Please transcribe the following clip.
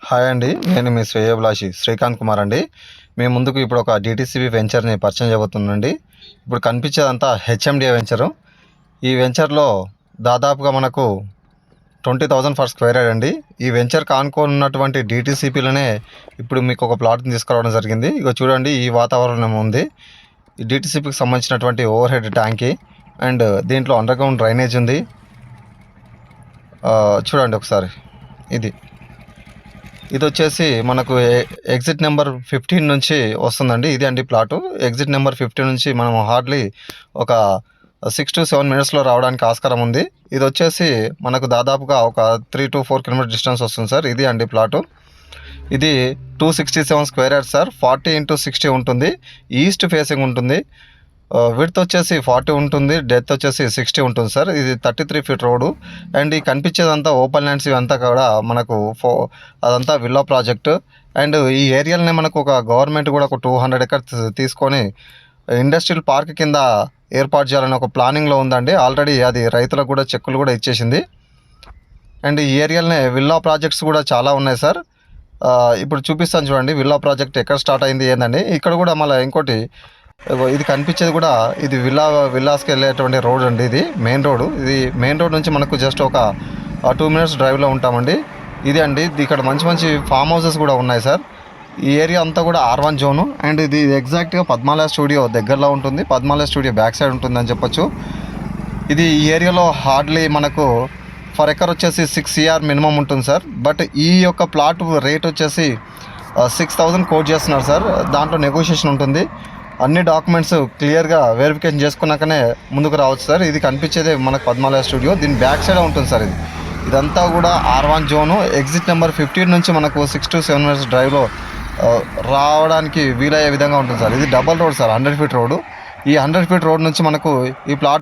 Hi అండి. నేను మీ శ్రేయోభిలాషి శ్రీకాంత్ కుమార్ అండి. మేము ముందుకు ఇప్పుడు ఒక డీటీసీబీ వెంచర్ని పరిచయం చేయబోతున్నానండి. ఇప్పుడు కనిపించేదంతా హెచ్ఎండిఏ వెంచరు. ఈ వెంచర్లో దాదాపుగా మనకు 20,000 ఫర్ స్క్వేర్ యార్డ్ అండి. ఈ వెంచర్ కానుకోనున్నటువంటి డీటీసీపీలోనే ఇప్పుడు మీకు ఒక ప్లాట్ని తీసుకురావడం జరిగింది. ఇక చూడండి, ఈ వాతావరణం ఉంది. ఈ డీటీసీపీకి సంబంధించినటువంటి ఓవర్ హెడ్ ట్యాంకీ అండ్ దీంట్లో అండర్ గ్రౌండ్ డ్రైనేజ్ ఉంది. చూడండి ఒకసారి. ఇది వచ్చేసి మనకు ఎగ్జిట్ నెంబర్ 15 నుంచి వస్తుందండి. ఇది అండి ప్లాటు. ఎగ్జిట్ నెంబర్ 15 నుంచి మనం హార్డ్లీ ఒక 6 to 7 మినిట్స్లో రావడానికి ఆస్కారం ఉంది. ఇది వచ్చేసి మనకు దాదాపుగా ఒక 3 to 4 కిలోమీటర్ డిస్టెన్స్ వస్తుంది సార్. ఇది అండి ప్లాటు. ఇది 267 స్క్వేర్ యార్డ్ సార్. 40 into 60 ఉంటుంది. ఈస్ట్ ఫేసింగ్ ఉంటుంది. విడ్త్ వచ్చేసి 40 ఉంటుంది. డెప్త్ వచ్చేసి 60 ఉంటుంది సార్. ఇది 33 ఫీట్ రోడ్డు. అండ్ ఈ కనిపించేదంతా ఓపెన్ ల్యాండ్స్ ఇవంతా కూడా మనకు అదంతా విల్లా ప్రాజెక్టు. అండ్ ఈ ఏరియాలోనే మనకు ఒక గవర్నమెంట్ కూడా ఒక 200 ఎకర్స్ తీసుకొని ఇండస్ట్రియల్ పార్క్ కింద ఏర్పాటు చేయాలని ఒక ప్లానింగ్లో ఉందండి. ఆల్రెడీ అది రైతులకు కూడా చెక్కులు కూడా ఇచ్చేసింది. అండ్ ఈ ఏరియాలోనే విల్లా ప్రాజెక్ట్స్ కూడా చాలా ఉన్నాయి సార్. ఇప్పుడు చూపిస్తాను చూడండి, విల్లా ప్రాజెక్ట్ ఎక్కడ స్టార్ట్ అయింది ఏందండి. ఇక్కడ కూడా మళ్ళీ ఇంకోటి, ఇది కనిపించేది కూడా ఇది విల్లాస్కి వెళ్ళేటువంటి రోడ్ అండి. ఇది మెయిన్ రోడ్. ఇది మెయిన్ రోడ్ నుంచి మనకు జస్ట్ ఒక 2 మినిట్స్ డ్రైవ్లో ఉంటామండి. ఇది అండి, ఇక్కడ మంచి మంచి ఫామ్ హౌసెస్ కూడా ఉన్నాయి సార్. ఈ ఏరియా అంతా కూడా R1 జోను. అండ్ ఇది ఎగ్జాక్ట్గా పద్మాలయ స్టూడియో దగ్గరలో ఉంటుంది. పద్మాలయ స్టూడియో బ్యాక్ సైడ్ ఉంటుందని చెప్పొచ్చు. ఇది ఈ ఏరియాలో హార్డ్లీ మనకు ఫర్ ఎకర్ వచ్చేసి 6 CR మినిమం ఉంటుంది సార్. బట్ ఈ యొక్క ప్లాట్ రేట్ వచ్చేసి 6,000 కోట్ చేస్తున్నారు సార్. దాంట్లో నెగోషియేషన్ ఉంటుంది. అన్ని డాక్యుమెంట్స్ క్లియర్గా వెరిఫికేషన్ చేసుకున్నాకనే ముందుకు రావచ్చు సార్. ఇది కనిపించేదే మనకు పద్మాలయ స్టూడియో. దీని బ్యాక్ సైడే ఉంటుంది సార్. ఇదంతా కూడా R1 జోను. ఎగ్జిట్ నెంబర్ 15 నుంచి మనకు 6 to 7 మినిట్స్ డ్రైవ్లో రావడానికి వీలయ్యే విధంగా ఉంటుంది సార్. ఇది double road sir, 100 feet road. ఈ 100 ఫీట్ రోడ్ నుంచి మనకు ఈ ప్లాట్